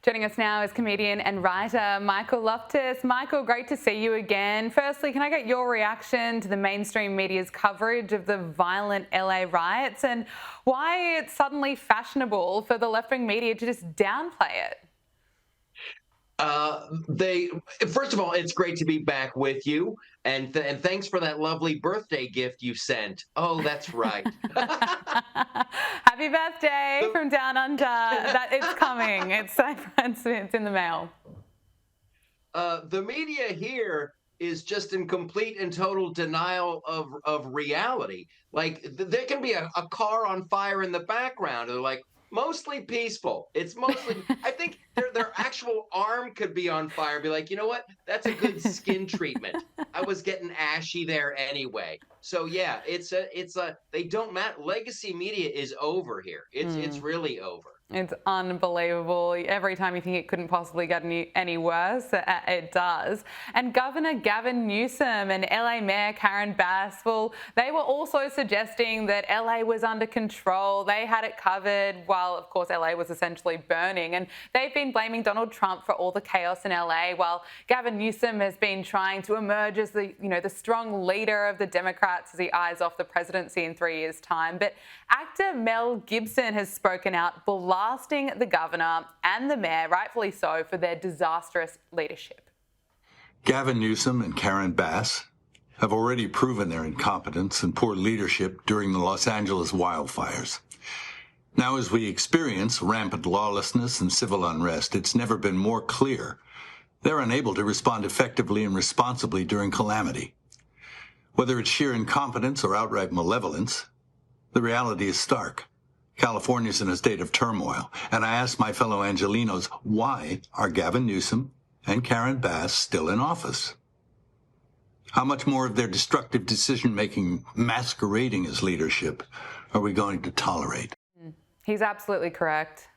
Joining us now is comedian and writer Michael Loftus. Michael, great to see you again. Firstly, can I get your reaction to the mainstream media's coverage of the violent LA riots and why it's suddenly fashionable for the left-wing media to just downplay it? First of all, it's great to be back with you, and thanks for that lovely birthday gift you sent. Oh, that's right. Happy birthday from Down Under. That it's coming. It's in the mail. The media here is just in complete and total denial of reality. Like there can be a car on fire in the background. They're like mostly peaceful. It's mostly. I think their actual arm could be on fire. And be like, you know what? That's a good skin treatment. I was getting ashy there anyway. So yeah, it's a. They don't matter. Legacy media is over here. It's really over. It's unbelievable. Every time you think it couldn't possibly get any worse, it does. And Governor Gavin Newsom and LA Mayor Karen Bass, well, they were also suggesting that LA was under control. They had it covered while, of course, LA was essentially burning. And they've been blaming Donald Trump for all the chaos in LA, while Gavin Newsom has been trying to emerge as the strong leader of the Democrats as he eyes off the presidency in 3 years' time. But actor Mel Gibson has spoken out, blasting the governor and the mayor, rightfully so, for their disastrous leadership. Gavin Newsom and Karen Bass have already proven their incompetence and poor leadership during the Los Angeles wildfires. Now, as we experience rampant lawlessness and civil unrest, it's never been more clear they're unable to respond effectively and responsibly during calamity. Whether it's sheer incompetence or outright malevolence, the reality is stark. California's in a state of turmoil, and I ask my fellow Angelenos, why are Gavin Newsom and Karen Bass still in office? How much more of their destructive decision-making masquerading as leadership are we going to tolerate? He's absolutely correct.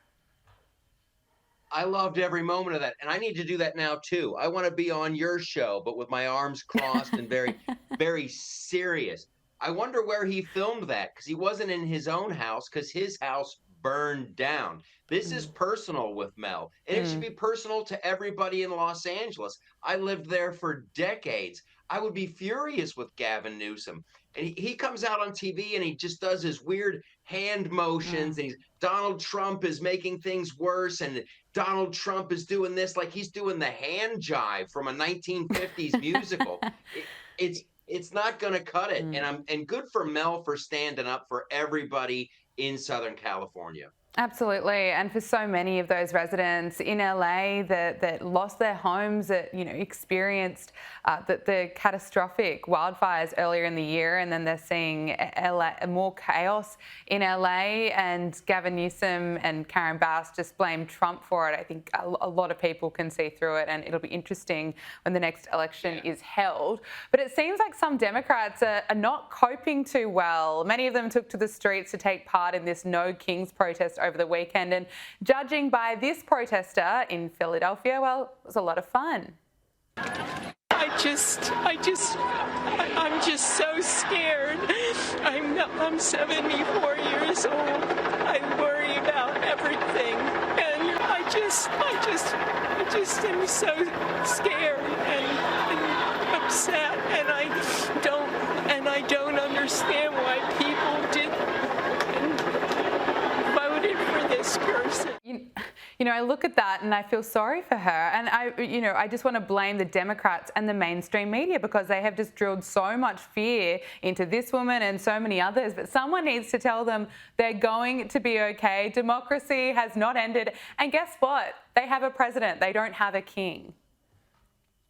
I loved every moment of that, and I need to do that now too. I want to be on your show, but with my arms crossed and very, very serious. I wonder where he filmed that, because he wasn't in his own house, because his house burned down. This is personal with Mel, and it should be personal to everybody in Los Angeles. I lived there for decades. I would be furious with Gavin Newsom. And he comes out on TV and he just does his weird hand motions, and Donald Trump is making things worse, and Donald Trump is doing this like he's doing the hand jive from a 1950s musical. It's not going to cut it. And good for Mel for standing up for everybody in Southern California. Absolutely, and for so many of those residents in LA that lost their homes, that experienced the catastrophic wildfires earlier in the year, and then they're seeing more chaos in LA. And Gavin Newsom and Karen Bass just blame Trump for it. I think a lot of people can see through it, and it'll be interesting when the next election is held. But it seems like some Democrats are not coping too well. Many of them took to the streets to take part in this No Kings protest over the weekend, and judging by this protester in Philadelphia, well, it was a lot of fun. I'm just so scared. I'm 74 years old. I worry about everything, and I just am so scared and upset, and I don't understand why people did voted for this person. I look at that and I feel sorry for her, and I just want to blame the Democrats and the mainstream media, because they have just drilled so much fear into this woman and so many others. But someone needs to tell them they're going to be okay. Democracy has not ended, and guess what? They have a president. They don't have a king.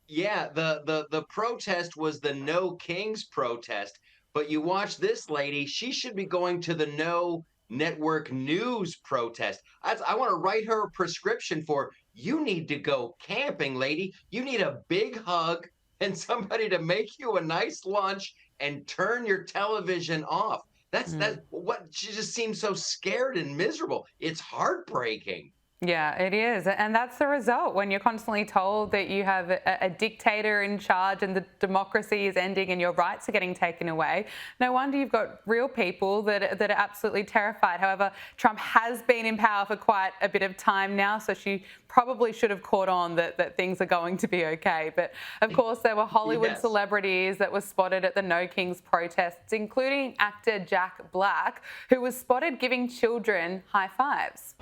Yeah, the protest was the No Kings protest, but you watch this lady, she should be going to the No Network News protest. I want to write her a prescription for, you need to go camping, lady. You need a big hug and somebody to make you a nice lunch and turn your television off. That's what she just seems so scared and miserable. It's heartbreaking. Yeah, it is. And that's the result when you're constantly told that you have a dictator in charge and the democracy is ending and your rights are getting taken away. No wonder you've got real people that are absolutely terrified. However, Trump has been in power for quite a bit of time now, so she probably should have caught on that things are going to be okay. But of course, there were Hollywood celebrities that were spotted at the No Kings protests, including actor Jack Black, who was spotted giving children high fives.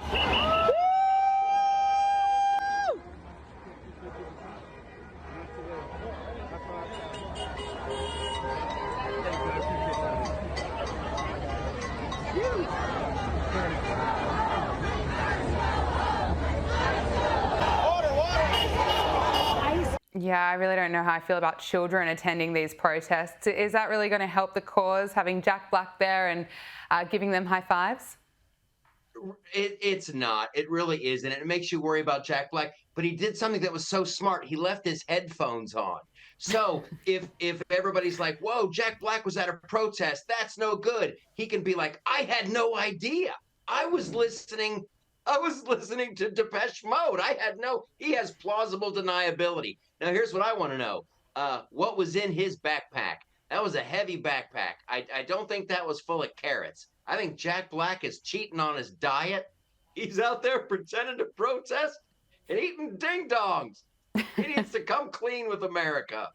Yeah, I really don't know how I feel about children attending these protests. Is that really going to help the cause, having Jack Black there and giving them high fives? It's not. It really isn't. It makes you worry about Jack Black. But he did something that was so smart. He left his headphones on. So if everybody's like, whoa, Jack Black was at a protest, that's no good. He can be like, I had no idea. I was listening to Depeche Mode. He has plausible deniability. Now, here's what I want to know. What was in his backpack? That was a heavy backpack. I don't think that was full of carrots. I think Jack Black is cheating on his diet. He's out there pretending to protest and eating ding-dongs. He needs to come clean with America.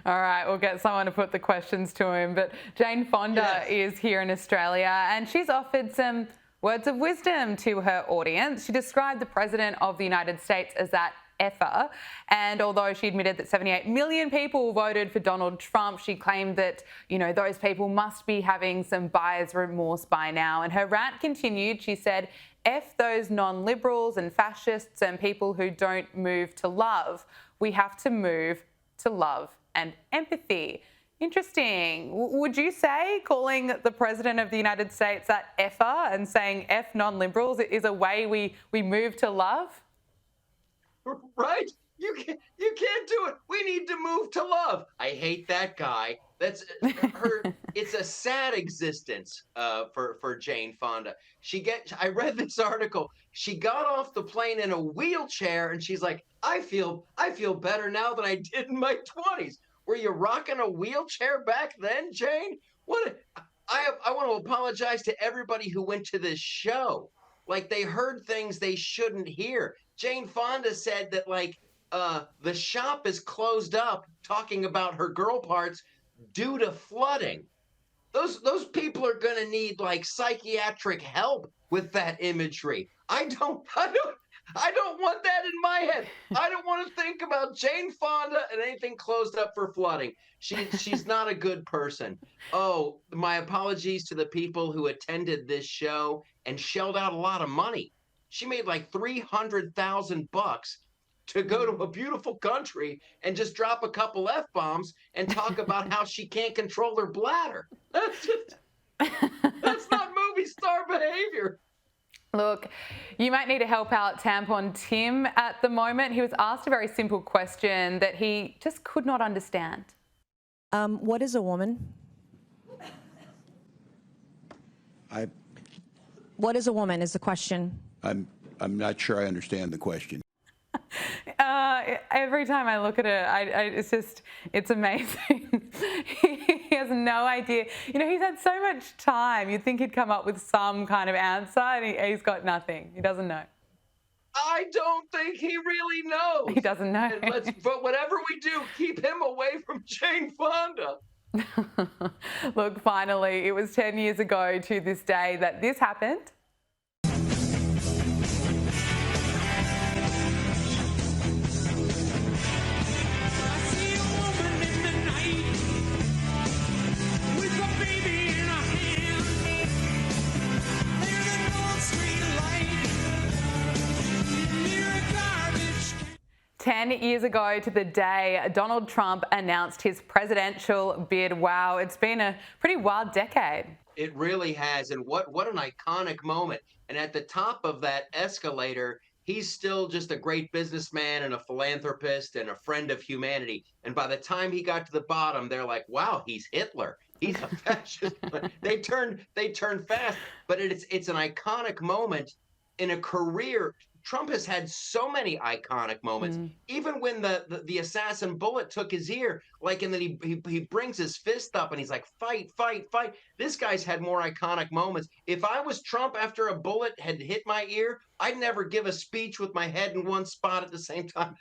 All right, we'll get someone to put the questions to him. But Jane Fonda is here in Australia, and she's offered some words of wisdom to her audience. She described the President of the United States as that effer. And although she admitted that 78 million people voted for Donald Trump, she claimed that, those people must be having some buyer's remorse by now. And her rant continued. She said, F those non-liberals and fascists and people who don't move to love. We have to move to love and empathy. Interesting. Would you say calling the President of the United States that effer and saying F non-liberals is a way we move to love? Right? You can't do it. We need to move to love. I hate that guy. That's her. It's a sad existence for Jane Fonda. I read this article. She got off the plane in a wheelchair and she's like, I feel better now than I did in my 20s. Were you rocking a wheelchair back then, Jane? I want to apologize to everybody who went to this show. Like, they heard things they shouldn't hear. Jane Fonda said that, the shop is closed up, talking about her girl parts due to flooding. Those people are going to need, psychiatric help with that imagery. I don't want that in my head. I don't want to think about Jane Fonda and anything closed up for flooding. She's not a good person. Oh, my apologies to the people who attended this show and shelled out a lot of money. She made $300,000 to go to a beautiful country and just drop a couple F-bombs and talk about how she can't control her bladder. That's not movie star behavior. Look, you might need to help out Tampon Tim at the moment. He was asked a very simple question that he just could not understand. What is a woman? What is a woman is the question. I'm not sure I understand the question. Every time I look at it, it's amazing. He has no idea. He's had so much time. You'd think he'd come up with some kind of answer, and he's got nothing. He doesn't know. I don't think he really knows. He doesn't know. But whatever we do, keep him away from Jane Fonda. Look, finally, it was 10 years ago to this day that this happened. With a baby in her hand, near the North Street light. 10 years ago to the day Donald Trump announced his presidential bid. Wow, it's been a pretty wild decade. It really has. And what an iconic moment. And at the top of that escalator, he's still just a great businessman and a philanthropist and a friend of humanity. And by the time he got to the bottom, they're like, wow, he's Hitler. He's a fascist. They turned fast. But it's an iconic moment in a career. Trump has had so many iconic moments. Even when the assassin bullet took his ear, like, and then he brings his fist up and he's like, fight, fight, fight. This guy's had more iconic moments. If I was Trump after a bullet had hit my ear, I'd never give a speech with my head in one spot at the same time.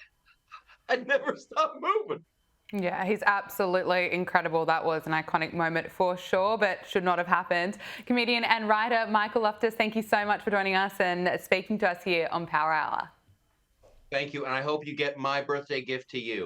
I'd never stop moving. Yeah, he's absolutely incredible. That was an iconic moment for sure, but should not have happened. Comedian and writer Michael Loftus, thank you so much for joining us and speaking to us here on Power Hour. Thank you, and I hope you get my birthday gift to you.